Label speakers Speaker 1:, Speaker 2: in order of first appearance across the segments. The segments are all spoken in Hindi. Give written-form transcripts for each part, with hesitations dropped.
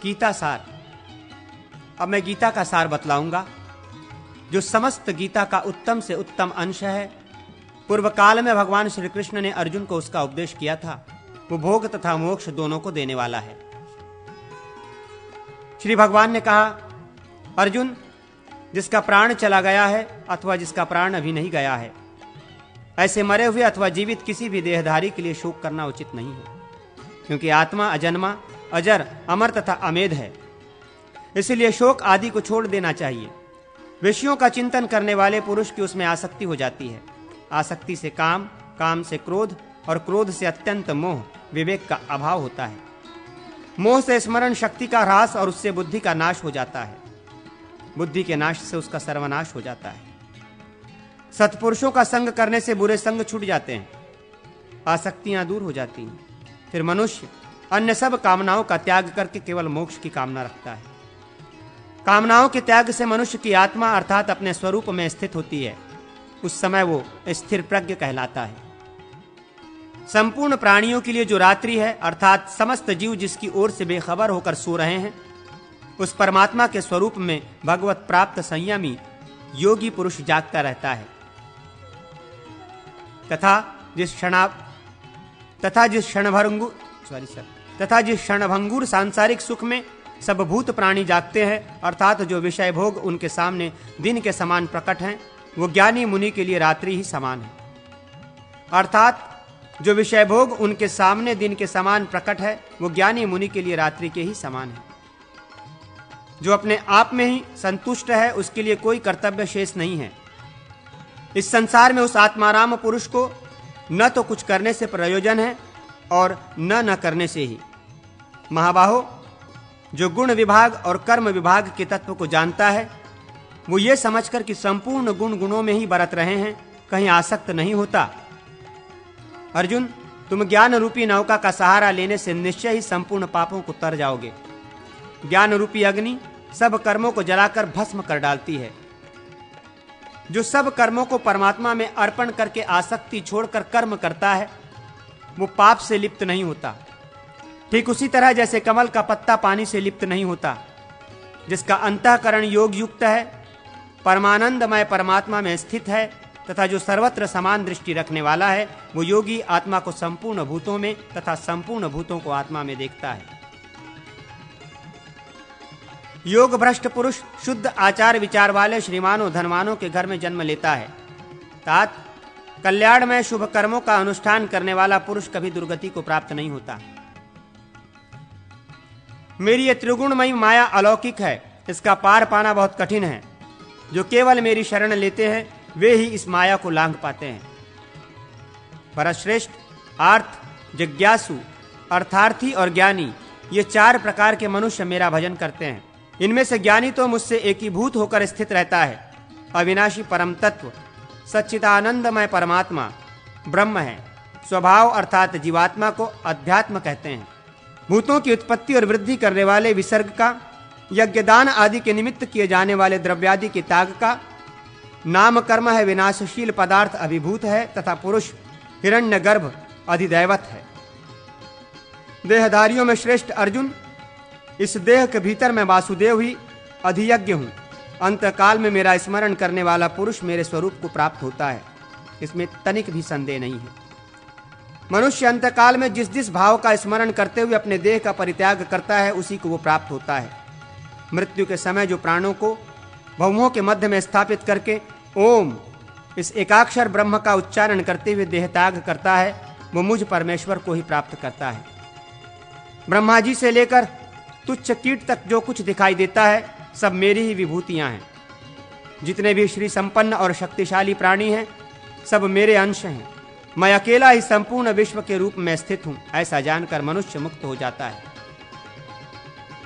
Speaker 1: गीता सार। अब मैं गीता का सार बतलाऊंगा, जो समस्त गीता का उत्तम से उत्तम अंश है। पूर्व काल में भगवान श्री कृष्ण ने अर्जुन को उसका उपदेश किया था। वो भोग तथा मोक्ष दोनों को देने वाला है। श्री भगवान ने कहा, अर्जुन, जिसका प्राण चला गया है अथवा जिसका प्राण अभी नहीं गया है, ऐसे मरे हुए अथवा जीवित किसी भी देहधारी के लिए शोक करना उचित नहीं है, क्योंकि आत्मा अजन्मा, अजर, अमर तथा अमेध है। इसलिए शोक आदि को छोड़ देना चाहिए। विषयों का चिंतन करने वाले पुरुष की उसमें आसक्ति हो जाती है। आसक्ति से काम, काम से क्रोध और क्रोध से अत्यंत मोह, विवेक का अभाव होता है। मोह से स्मरण शक्ति का ह्रास और उससे बुद्धि का नाश हो जाता है। बुद्धि के नाश से उसका सर्वनाश हो जाता है। सत्पुरुषों का संग करने से बुरे संग छूट जाते हैं, आसक्तियां दूर हो जाती हैं। फिर मनुष्य अन्य सब कामनाओं का त्याग करके केवल मोक्ष की कामना रखता है। कामनाओं के त्याग से मनुष्य की आत्मा अर्थात अपने स्वरूप में स्थित होती है। उस समय वो स्थिर प्रज्ञ कहलाता है। संपूर्ण प्राणियों के लिए जो रात्रि है, अर्थात समस्त जीव जिसकी ओर से बेखबर होकर सो रहे हैं, उस परमात्मा के स्वरूप में भगवत प्राप्त संयमी योगी पुरुष जागता रहता है। तथा जिस क्षणभंगुर सांसारिक सुख में सब भूत प्राणी जागते हैं, अर्थात जो विषय भोग उनके सामने दिन के समान प्रकट हैं, वो ज्ञानी मुनि के लिए रात्रि ही समान है। अर्थात जो विषय भोग उनके सामने दिन के समान प्रकट है, वो ज्ञानी मुनि के लिए रात्रि के ही समान है। जो अपने आप में ही संतुष्ट है, उसके लिए कोई कर्तव्य शेष नहीं है। इस संसार में उस आत्माराम पुरुष को न तो कुछ करने से प्रयोजन है और न करने से ही। महाबाहो, जो गुण विभाग और कर्म विभाग के तत्व को जानता है, वो ये समझकर कि संपूर्ण गुण गुणों में ही बरत रहे हैं, कहीं आसक्त नहीं होता। अर्जुन, तुम ज्ञान रूपी नौका का सहारा लेने से निश्चय ही संपूर्ण पापों को तर जाओगे। ज्ञान रूपी अग्नि सब कर्मों को जलाकर भस्म कर डालती है। जो सब कर्मों को परमात्मा में अर्पण करके आसक्ति छोड़कर कर्म करता है, वो पाप से लिप्त नहीं होता। ठीक उसी तरह जैसे कमल का पत्ता पानी से लिप्त नहीं होता। जिसका अंतःकरण योग युक्त है, परमानंदमय परमात्मा में स्थित है तथा जो सर्वत्र समान दृष्टि रखने वाला है, वो योगी आत्मा को संपूर्ण भूतों में तथा संपूर्ण भूतों को आत्मा में देखता है। योग भ्रष्ट पुरुष शुद्ध आचार विचार वाले श्रीमानों धनवानों के घर में जन्म लेता है। तात कल्याण में शुभ कर्मों का अनुष्ठान करने वाला पुरुष कभी दुर्गति को प्राप्त नहीं होता। मेरी ये त्रिगुणमयी माया अलौकिक है, इसका पार पाना बहुत कठिन है। जो केवल मेरी शरण लेते हैं, वे ही इस माया को लांघ पाते हैं। परश्रेष्ठ, आर्थ, जिज्ञासु, अर्थार्थी और ज्ञानी, ये चार प्रकार के मनुष्य मेरा भजन करते हैं। इनमें से ज्ञानी तो मुझसे एकीभूत होकर स्थित रहता है। अविनाशी परम तत्व सच्चिदानंदमय परमात्मा ब्रह्म है। स्वभाव अर्थात जीवात्मा को अध्यात्म कहते हैं। भूतों की उत्पत्ति और वृद्धि करने वाले विसर्ग का, यज्ञदान आदि के निमित्त किए जाने वाले द्रव्यादि के त्याग का, नाम कर्म है विनाशशील पदार्थ अभिभूत है तथा पुरुष हिरण्यगर्भ अधिदैवत है। देहधारियों में श्रेष्ठ अर्जुन, इस देह के भीतर मैं वासुदेव ही अधियज्ञ हूँ। अंतकाल में मेरा स्मरण करने वाला पुरुष मेरे स्वरूप को प्राप्त होता है, इसमें तनिक भी संदेह नहीं है। मनुष्य अंतकाल में जिस जिस भाव का स्मरण करते हुए अपने देह का परित्याग करता है, उसी को वो प्राप्त होता है। मृत्यु के समय जो प्राणों को भवों के मध्य में स्थापित करके ओम इस एकाक्षर ब्रह्म का उच्चारण करते हुए देह त्याग करता है, वो मुझ परमेश्वर को ही प्राप्त करता है। ब्रह्मा जी से लेकर तुच्छ कीट तक जो कुछ दिखाई देता है, सब मेरी ही विभूतियां हैं। जितने भी श्री संपन्न और शक्तिशाली प्राणी हैं, सब मेरे अंश हैं। मैं अकेला ही संपूर्ण विश्व के रूप में स्थित हूं। ऐसा जानकर मनुष्य मुक्त हो जाता है।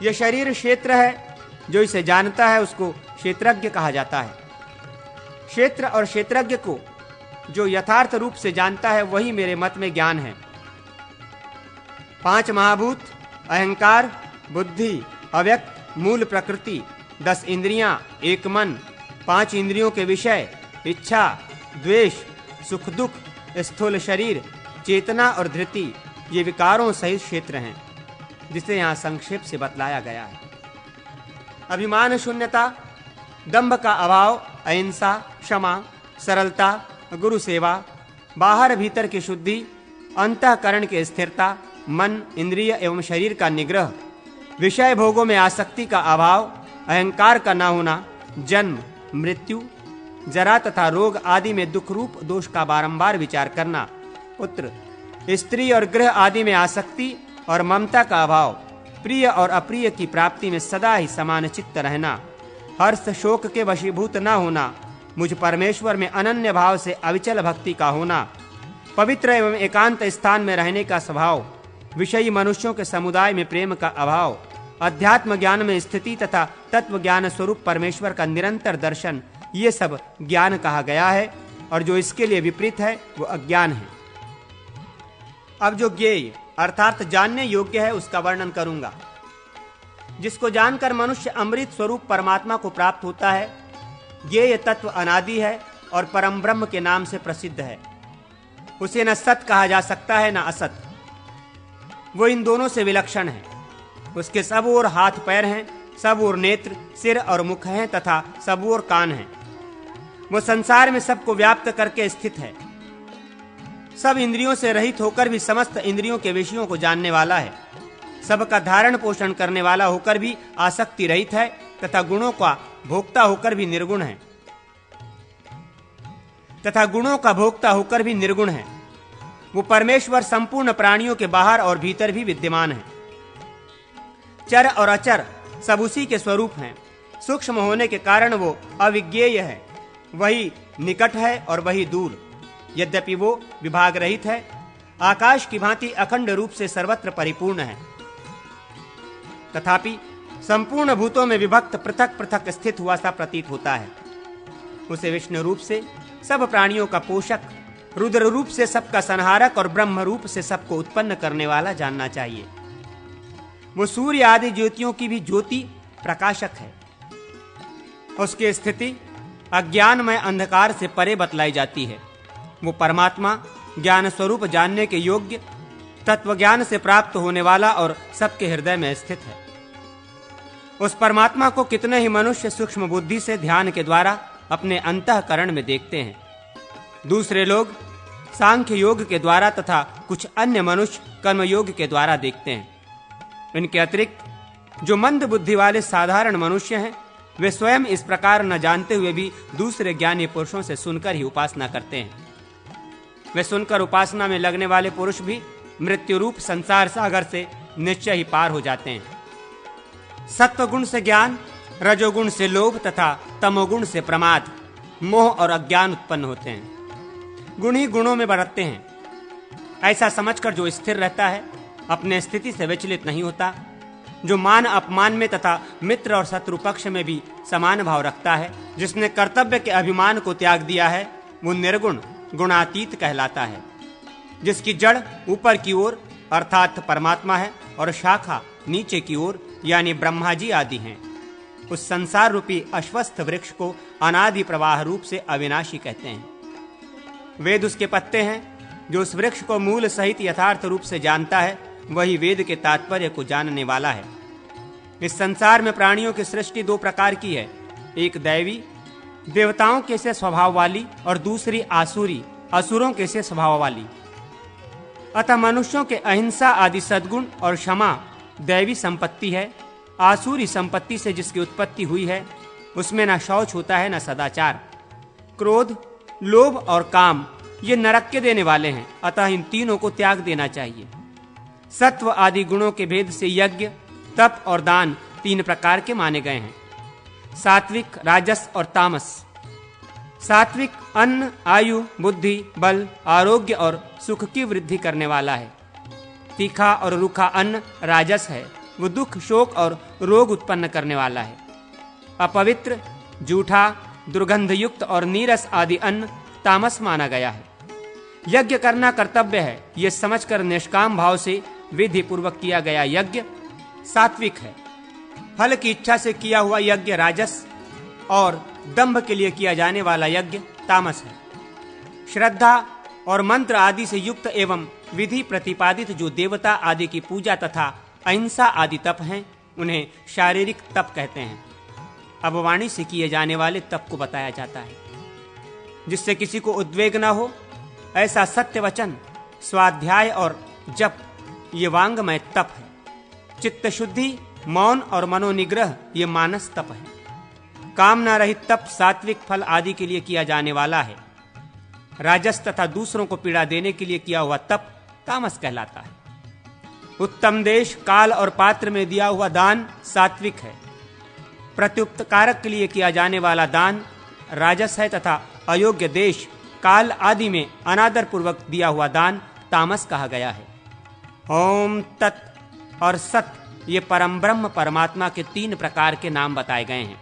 Speaker 1: यह शरीर क्षेत्र है, जो इसे जानता है उसको क्षेत्रज्ञ कहा जाता है। क्षेत्र और क्षेत्रज्ञ को जो यथार्थ रूप से जानता है, वही मेरे मत में ज्ञान है। 5 महाभूत, अहंकार, बुद्धि, अव्यक्त, मूल प्रकृति, 10 इंद्रियां, एक मन, 5 इंद्रियों के विषय, इच्छा, द्वेष, सुख दुख, स्थूल शरीर, चेतना और धृति, ये विकारों सहित क्षेत्र हैं। जिसे यहाँ संक्षेप से बतलाया गया है। अभिमान शून्यता, दंभ का अभाव, अहिंसा, क्षमा, सरलता, गुरु सेवा, बाहर भीतर की शुद्धि, अंतःकरण की स्थिरता, मन, इंद्रिय एवं शरीर का निग्रह, विषय भोगों में आसक्ति का अभाव, अहंकार का न होना, जन्म, मृत्यु, जरा तथा रोग आदि में दुख रूप दोष का बारंबार विचार करना, पुत्र, स्त्री और गृह आदि में आसक्ति और ममता का अभाव, प्रिय और अप्रिय की प्राप्ति में सदा ही समान चित्त रहना, हर्ष शोक के वशीभूत न होना, मुझ परमेश्वर में अनन्य भाव से अविचल भक्ति का होना, पवित्र एवं एकांत स्थान में रहने का स्वभाव, विषयी मनुष्यों के समुदाय में प्रेम का अभाव, अध्यात्म ज्ञान में स्थिति तथा तत्व ज्ञान स्वरूप परमेश्वर का निरंतर दर्शन, ये सब ज्ञान कहा गया है। और जो इसके लिए विपरीत है वो अज्ञान है। अब जो ज्ञेय अर्थात जानने योग्य है उसका वर्णन करूंगा। जिसको जानकर मनुष्य अमृत स्वरूप परमात्मा को प्राप्त होता है, ज्ञेय तत्व अनादि है और परम ब्रह्म के नाम से प्रसिद्ध है। उसे न सत कहा जा सकता है न असत। वो इन दोनों से विलक्षण है। उसके सब ओर हाथ पैर हैं, सब ओर नेत्र, सिर और मुख हैं तथा सब ओर कान हैं। वो संसार में सबको व्याप्त करके स्थित है। सब इंद्रियों से रहित होकर भी समस्त इंद्रियों के विषयों को जानने वाला है। सबका धारण पोषण करने वाला होकर भी आसक्ति रहित है तथा गुणों का भोक्ता होकर भी निर्गुण है। वो परमेश्वर संपूर्ण प्राणियों के बाहर और भीतर भी विद्यमान है। चर और अचर सब उसी के स्वरूप हैं। सूक्ष्म होने के कारण वो अविज्ञेय है। वही निकट है और वही दूर। यद्यपि वो विभाग रहित है, आकाश की भांति अखंड रूप से सर्वत्र परिपूर्ण है, तथापि संपूर्ण भूतों में विभक्त पृथक पृथक स्थित हुआ सा प्रतीत होता है। उसे विष्णु रूप से सब प्राणियों का पोषक, रुद्र रूप से सबका संहारक और ब्रह्म रूप से सबको उत्पन्न करने वाला जानना चाहिए। वो सूर्य आदि ज्योतियों की भी ज्योति प्रकाशक है। उसकी स्थिति अज्ञानमय अंधकार से परे बतलाई जाती है। वो परमात्मा ज्ञान स्वरूप जानने के योग्य, तत्व ज्ञान से प्राप्त होने वाला और सबके हृदय में स्थित है। उस परमात्मा को कितने ही मनुष्य सूक्ष्म बुद्धि से ध्यान के द्वारा अपने अंतःकरण में देखते हैं। दूसरे लोग सांख्य योग के द्वारा तथा कुछ अन्य मनुष्य कर्म योग के द्वारा देखते हैं। इनके अतिरिक्त जो मंद बुद्धि वाले साधारण मनुष्य हैं, वे स्वयं इस प्रकार न जानते हुए भी दूसरे ज्ञानी पुरुषों से सुनकर ही उपासना करते हैं। वे सुनकर उपासना में लगने वाले पुरुष भी मृत्यु रूप संसार सागर से निश्चय ही पार हो जाते हैं। सत्वगुण से ज्ञान, रजोगुण से लोभ तथा तमोगुण से प्रमाद, मोह और अज्ञान उत्पन्न होते हैं। गुण ही गुणों में बढ़ते हैं। ऐसा समझकर जो स्थिर रहता है, अपने स्थिति से विचलित नहीं होता, जो मान अपमान में तथा मित्र और शत्रु पक्ष में भी समान भाव रखता है, जिसने कर्तव्य के अभिमान को त्याग दिया है, वो निर्गुण गुणातीत कहलाता है। जिसकी जड़ ऊपर की ओर अर्थात परमात्मा है और शाखा नीचे की ओर यानी ब्रह्मा जी आदि हैं। उस संसार रूपी अश्वस्थ वृक्ष को अनादि प्रवाह रूप से अविनाशी कहते हैं। वेद उसके पत्ते हैं। जो उस वृक्ष को मूल सहित यथार्थ रूप से जानता है, वही वेद के तात्पर्य को जानने वाला है। इस संसार में प्राणियों की सृष्टि दो प्रकार की है, एक दैवी देवताओं के से स्वभाव वाली और दूसरी आसुरी असुरों के से स्वभाव वाली। अतः मनुष्यों के अहिंसा आदि सद्गुण और क्षमा दैवी संपत्ति है। आसुरी संपत्ति से जिसकी उत्पत्ति हुई है, उसमें न शौच होता है न सदाचार। क्रोध, लोभ और काम ये नरक के देने वाले हैं, अतः इन तीनों को त्याग देना चाहिए। सत्व आदि गुणों के भेद से यज्ञ, तप और दान तीन प्रकार के माने गए हैं, सात्विक, राजस और तामस। सात्विक अन्न, आयु, बुद्धि, बल, आरोग्य और सुख की वृद्धि करने वाला है। तीखा और रूखा अन्न राजस है, वो दुख, शोक और रोग उत्पन्न करने वाला है। अपवित्र, जूठा, दुर्गंधयुक्त और नीरस आदि अन्न तामस माना गया है। यज्ञ करना कर्तव्य है, ये समझकर निष्काम भाव से विधि पूर्वक किया गया यज्ञ सात्विक है। फल की इच्छा से किया हुआ यज्ञ राजस और दंभ के लिए किया जाने वाला यज्ञ तामस है। श्रद्धा और मंत्र आदि से युक्त एवं विधि प्रतिपादित जो देवता आदि की पूजा तथा अहिंसा आदि तप हैं, उन्हें शारीरिक तप कहते हैं। अब वाणी से किए जाने वाले तप को बताया जाता है, जिससे किसी को उद्वेग न हो, ऐसा सत्य वचन, स्वाध्याय और जप ये वांगमय तप है। चित्त शुद्धि, मौन और मनोनिग्रह ये मानस तप है। कामना रहित तप सात्विक फल आदि के लिए किया जाने वाला है। राजस तथा दूसरों को पीड़ा देने के लिए किया हुआ तप तामस कहलाता है। उत्तम देश, काल और पात्र में दिया हुआ दान सात्विक है। प्रत्युपकारक के लिए किया जाने वाला दान राजस है तथा अयोग्य देश, काल आदि में अनादर पूर्वक दिया हुआ दान तामस कहा गया है। ओम तत् और सत ये परम ब्रह्म परमात्मा के 3 प्रकार के नाम बताए गए हैं।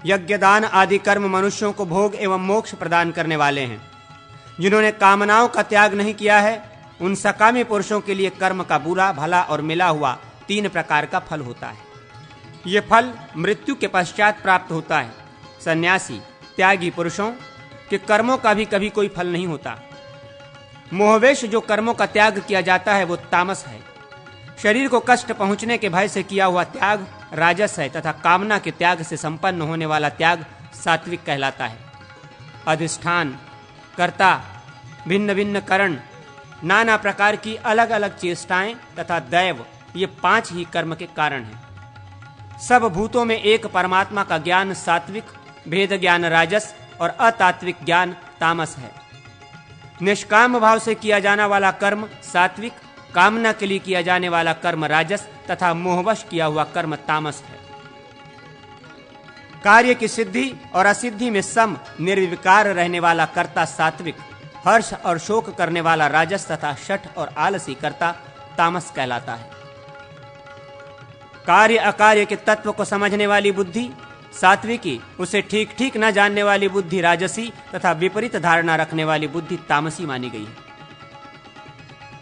Speaker 1: यज्ञ, दान आदि कर्म मनुष्यों को भोग एवं मोक्ष प्रदान करने वाले हैं। जिन्होंने कामनाओं का त्याग नहीं किया है, उन सकामी पुरुषों के लिए कर्म का बुरा, भला और मिला हुआ 3 प्रकार का फल होता है। ये फल मृत्यु के पश्चात प्राप्त होता है। सन्यासी, त्यागी पुरुषों के कर्मों का भी कभी कोई फल नहीं होता। मोहवेश जो कर्मों का त्याग किया जाता है वो तामस है। शरीर को कष्ट पहुंचने के भय से किया हुआ त्याग राजस है तथा कामना के त्याग से संपन्न होने वाला त्याग सात्विक कहलाता है। अधिष्ठान, कर्ता, भिन्न भिन्न करण, नाना प्रकार की अलग अलग चेष्टाएं तथा दैव ये 5 ही कर्म के कारण हैं। सब भूतों में एक परमात्मा का ज्ञान सात्विक, भेद ज्ञान राजस और अतात्विक ज्ञान तामस है। निष्काम भाव से किया जाने वाला कर्म सात्विक, कामना के लिए किया जाने वाला कर्म राजस तथा मोहवश किया हुआ कर्म तामस है। कार्य की सिद्धि और असिद्धि में सम निर्विकार रहने वाला कर्ता सात्विक, हर्ष और शोक करने वाला राजस तथा शठ और आलसी कर्ता तामस कहलाता है। कार्य अकार्य के तत्व को समझने वाली बुद्धि सात्विकी, उसे ठीक ठीक न जानने वाली बुद्धि राजसी तथा विपरीत धारणा रखने वाली बुद्धि तामसी मानी गई है।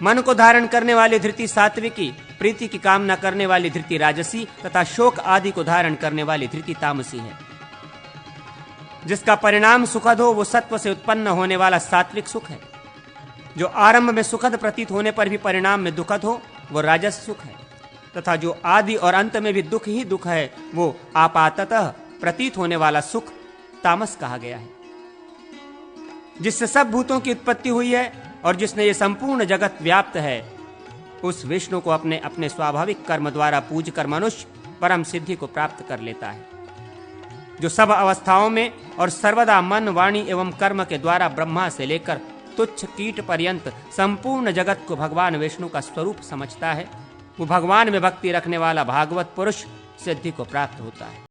Speaker 1: मन को धारण करने वाली धृति सात्विकी, प्रीति की कामना करने वाली धृति राजसी तथा शोक आदि को धारण करने वाली धृति तामसी है। जिसका परिणाम सुखद हो वो सत्व से उत्पन्न होने वाला सात्विक सुख है। जो आरंभ में सुखद प्रतीत होने पर भी परिणाम में दुखद हो वो राजस सुख है तथा जो आदि और अंत में भी दुख ही दुख है वो आपाततः प्रतीत होने वाला सुख तामस कहा गया है। जिससे सब भूतों की उत्पत्ति हुई है और जिसने ये संपूर्ण जगत व्याप्त है, उस विष्णु को अपने अपने स्वाभाविक कर्म द्वारा पूज कर मनुष्य परम सिद्धि को प्राप्त कर लेता है। जो सब अवस्थाओं में और सर्वदा मन, वाणी एवं कर्म के द्वारा ब्रह्मा से लेकर तुच्छ कीट पर्यंत संपूर्ण जगत को भगवान विष्णु का स्वरूप समझता है, वो भगवान में भक्ति रखने वाला भागवत पुरुष सिद्धि को प्राप्त होता है।